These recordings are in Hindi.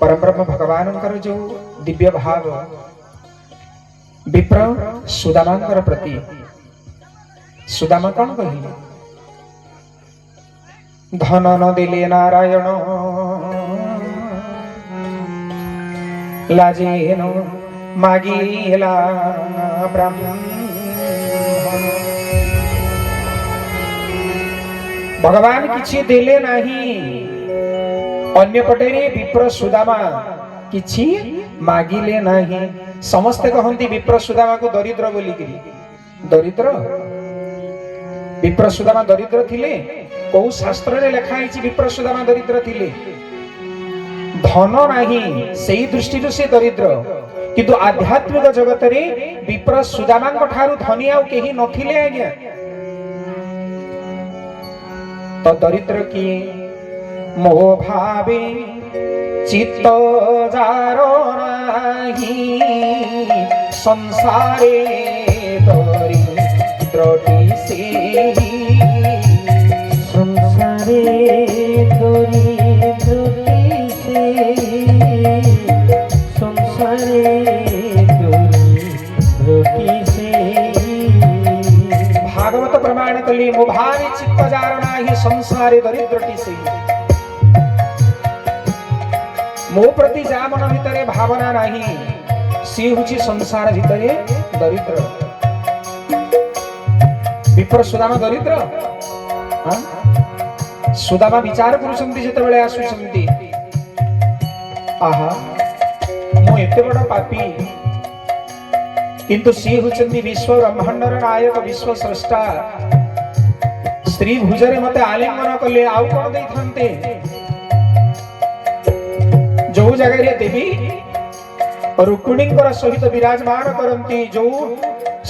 परब्रह्म भगवान जो दिव्य भाव विप्र सुदामा प्रति सुदामा कौन कहले धन न दिले नारायण लाजेन मागिला ब्रह्म। भगवान किछि देले नाही अन्य पटेरे विप्र सुदामा किछि मागिले नाही। समस्ते कहंती विप्र सुदामा को दरिद्र बोली गिरी दरिद्र विप्र सुदामा दरिद्र थिले को शास्त्र रे लिखा है विप्र सुदामा दरिद्र थिले धन नाही सेही दृष्टि से दरिद्र किंतु आध्यात्मिक जगत रे विप्र सुदामा ठारू धनी आउ केही नथिले आज्ञा तो दरिद्र की मोह भावे चित्त जारो नाही संसारे दरिद्रटी से संसारे दरिद्रटी से संसारे दरिद्रटी से भागवत प्रमाण कली मोह भावे चित्त जारो नाही संसारे दरिद्रटी से मो प्रति जा मन भितरे भावना नहीं सी हुची संसार भितरे दरिद्र। विप्र सुदामा दरिद्र सुदामा विचार करुछंती जेते बेले आसुछंती आहा मो एते बड़ पापी किंतु सी हुचंती विश्व ब्रह्मांडर नायक विश्व स्रष्टा स्त्री भुजरे मते आलिंगन कले आउ कोन देई थांते जो जगह देवी रुक्मिणी सहित विराजमान करती जो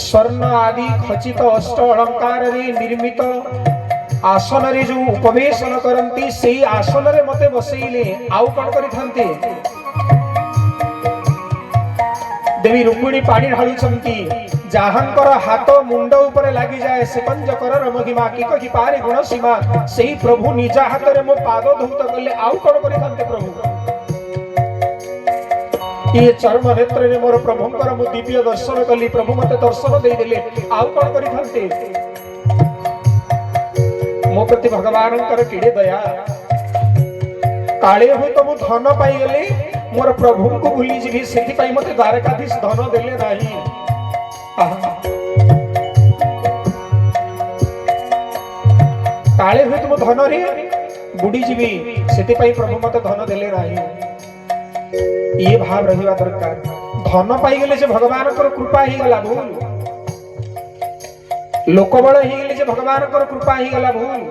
स्वर्ण आदि खचित अष्ट अलंकार रे निर्मित आसन रे जो उपवेशन करती से आसन रे मते बसैले आउ कौन करिथांते देवी रुक्मिणी पानी ढालुचंती जाहांकर हाथ मुंड ऊपर लागि जाए से पंचकर महिमा की कहि पारे गुण सीमा सेही प्रभु निज हाथ रे मो पाद धौत कले आउ कौन करिथांते प्रभु ये चर्म नेत्र रे मोर प्रभुंकर मु दिव्य दर्शन कली प्रभु मते दर्शन दे देले आउ कोन करि थांते मो प्रति भगवानंकर किडे दया काळे हो तो मु धन पाई गेले मोर प्रभु को भूली जिबी सेति पई मते द्वारकाधीश धन देले नाही। काळे हो तो मु धन रे बुडी जिबी सेति पई प्रभु मते धन देले नाही। ये भाव रहिबा दरकार धन पाई गेले जे भगवान कर कृपा ही गला भूल लोक बळ ही गेले जे भगवान कर कृपा ही गला भूल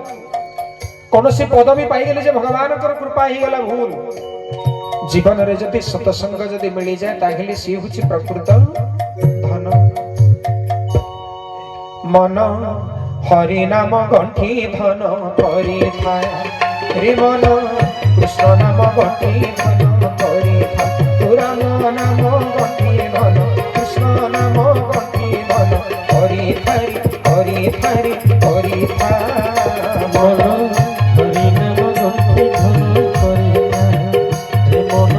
कोनोसी पदवी पाई गेले जे भगवान कर कृपा ही गला भूल जीवन रे जति सत्संग जति मिली जाय ताहेले सी हुची प्रकृत धन। मन हरि नाम गंठी धन परि थाय रे मन कृष्ण नाम गंठी धन राम नाम गंठी धन कृष्ण नाम गंठी धन हरि थारी हरि थारी हरि मन हरि नाम गंठी धन करे रे मन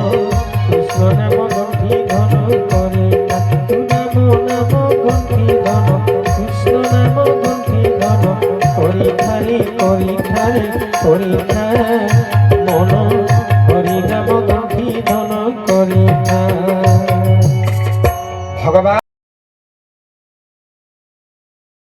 कृष्ण नाम गंठी धन करे नाम गंठी धन कृष्ण नाम गंठी धन हरि थारी हरि थारी मन हरि नाम गंठी धन करे भगवान।